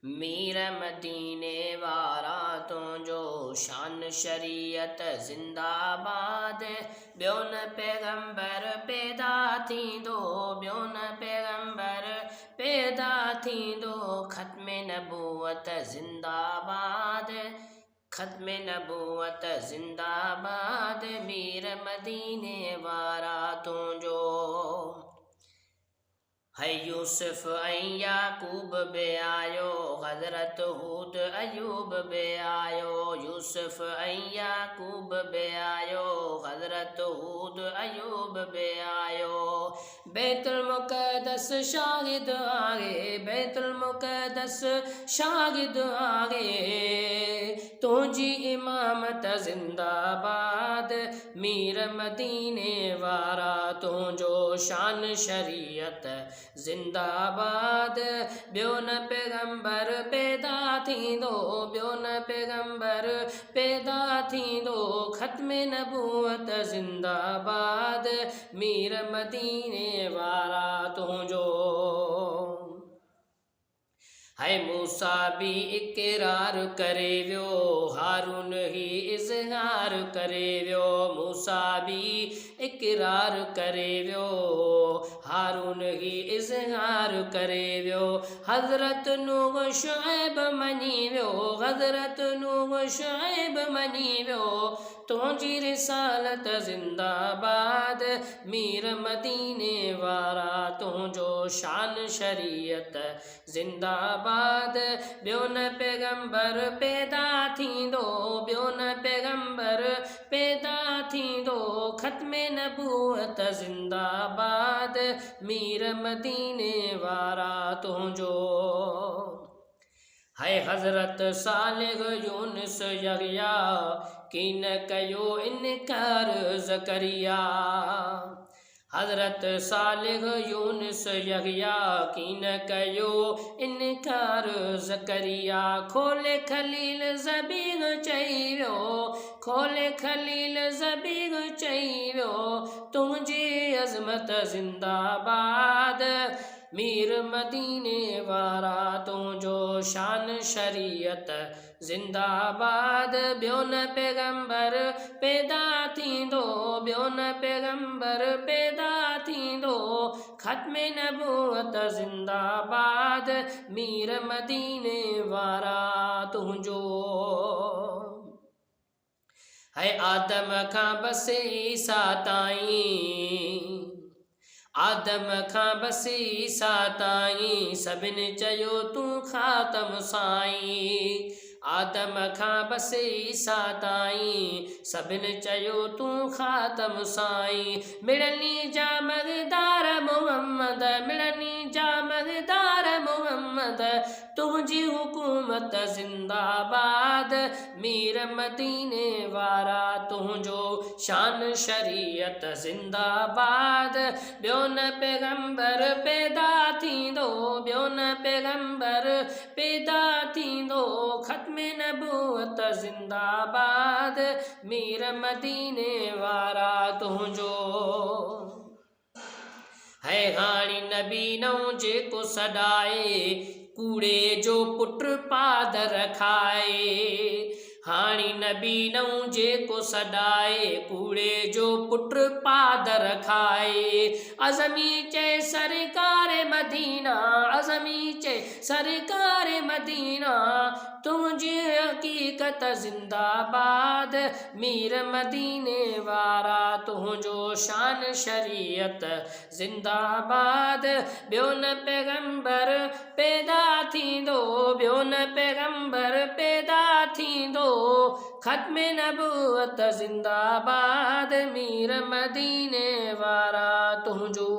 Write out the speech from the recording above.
मीर मदीने वारा तुंहिंजो शान शरीयत ज़िंदाबाद। ॿियो न पैगंबर पैदा थींदो, ॿियो न पैगंबर पैदा थींदो। ख़त्म नबूवत ज़िंदाबाद, ख़त्म नबूवत ज़िंदाबाद। मीर मदीने वारा तुंहिंजो। है यूसुफ ऐं याकूब बि आयो, हज़रत हूद अयूब बि आयो। यूसुफ ऐं याकूब बि आयो, हज़रत हूद अयूब बि आयो। बैतुल मुक़द्दस शाहिद आहे, बैतुल मुक़द्दस शाहिद आहे। तुंहिंजी इमामत ज़िंदाबाद। मीर मदीने वारा तुंहिंजो शान शरीयत ज़िंदाबाद। ॿियो न पैगंबर पैदा थींदो, ॿियो न पैगंबर पैदा थींदो। ख़त्म नबूवत ज़िंदाबाद। मीर मदीने वारा तुंहिंजो। है मूसा भी इक़रार करे वियो, हारून ही इज़हार करे वियो। मूसा भी इक़रार करे वियो, हारून ही इज़हार करे वियो। हज़रत नूह शुएब मञी वियो, हज़रत नूह शुएब मञी वियो। तुंहिंजी रिसालत ज़िंदाबाद। मीर मदीने वारा तुंहिंजो शान शरीयत ज़िंदाबाद। ॿियो न पैगंबर पैदा थींदो, ॿियो न पैगंबर पैदा थींदो। ख़त्म नबूवत ज़िंदाबाद। मीर मदीने वारा तुंहिंजो। है हज़रत सालिह यूनुस यहया, किन कयो इनकार ज़करिया। हज़रत सालिह यूनुस यहया, किन कयो इनकार ज़करिया। खोले खलील ज़बीह चई वियो, खोले खलील ज़बीह चई वियो। तुंहिंजी अज़मत ज़िंदाबाद। मीर मदीने वारा तुंहिंजो शान शरीयत ज़िंदाबाद। ॿियो न पैगंबर पैदा थींदो, ॿियो न पैगंबर पैदा थींदो। ख़त्म नबूवत ज़िंदाबाद। मीर मदीने वारा तुंहिंजो। है आदम खां बस ईसा ताईं, आदम खां बस ईसा ताईं। सभिनी चयो तूं ख़ातम साईं। आदम खां बस ईसा ताईं, सभिनी चयो तूं ख़ातम साईं। मिलनी जा मगदार मोहम्मद, मिलनी जा मगदार मोहम्मद। तुंहिंजी हुकूमत ज़िंदाबाद। मीर मदीने वारा तुंहिंजो शान शरीयत ज़िंदाबाद। ॿियो न पैगंबर पैदा थींदो, ॿियो न पैगंबर पैदा थींदो। ख़त्म नबूवत ज़िंदाबाद। मीर मदीने वारा तुंहिंजो। है हाणी नबी नओं जेको सॾाए, कूड़े जो पुट पादर खाए। हाणी नबी नऊं जेको सॾाए, कूड़े जो पुट पादर खाए। अज़मी चए सरकार मदीना, अज़मी चए सरकार मदीना। तुंहिंजी हक़ीक़त ज़िंदाबाद। मीर मदीने वारा तुंहिंजो शान शरीयत ज़िंदाबाद। ॿियो न पैगंबर पैदा थींदो, ॿियो न पैगंबर पैदा थींदो। ख़त्म नबूवत ज़िंदाबाद। मीर मदीने वारा तुंहिंजो।